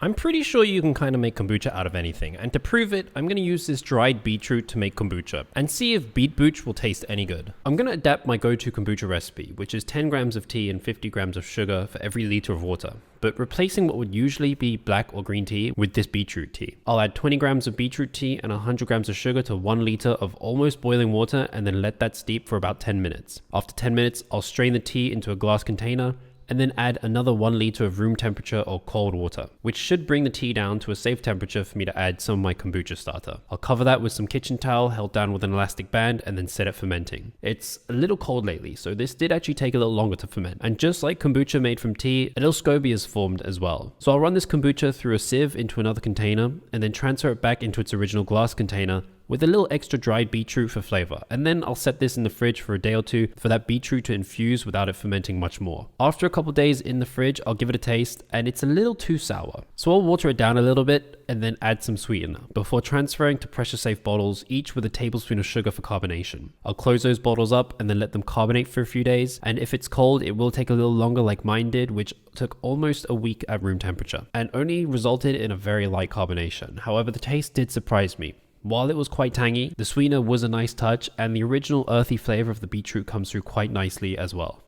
I'm pretty sure you can kind of make kombucha out of anything, and to prove it, I'm going to use this dried beetroot to make kombucha, and see if Beetbooch will taste any good. I'm going to adapt my go-to kombucha recipe, which is 10 grams of tea and 50 grams of sugar for every liter of water, but replacing what would usually be black or green tea with this beetroot tea. I'll add 20 grams of beetroot tea and 100 grams of sugar to 1 liter of almost boiling water and then let that steep for about 10 minutes. After 10 minutes, I'll strain the tea into a glass container, and then add another 1 liter of room temperature or cold water, which should bring the tea down to a safe temperature for me to add some of my kombucha starter. I'll cover that with some kitchen towel held down with an elastic band and then set it fermenting. It's a little cold lately, so this did actually take a little longer to ferment. And just like kombucha made from tea, a little SCOBY is formed as well. So I'll run this kombucha through a sieve into another container and then transfer it back into its original glass container with a little extra dried beetroot for flavor, and then I'll set this in the fridge for a day or two for that beetroot to infuse without it fermenting much more. After a couple days in the fridge, I'll give it a taste, and it's a little too sour. So I'll water it down a little bit and then add some sweetener before transferring to pressure safe bottles, each with a tablespoon of sugar for carbonation. I'll close those bottles up and then let them carbonate for a few days, and if it's cold, it will take a little longer like mine did, which took almost a week at room temperature, and only resulted in a very light carbonation. However, the taste did surprise me. While it was quite tangy, the sweetener was a nice touch, and the original earthy flavor of the beetroot comes through quite nicely as well.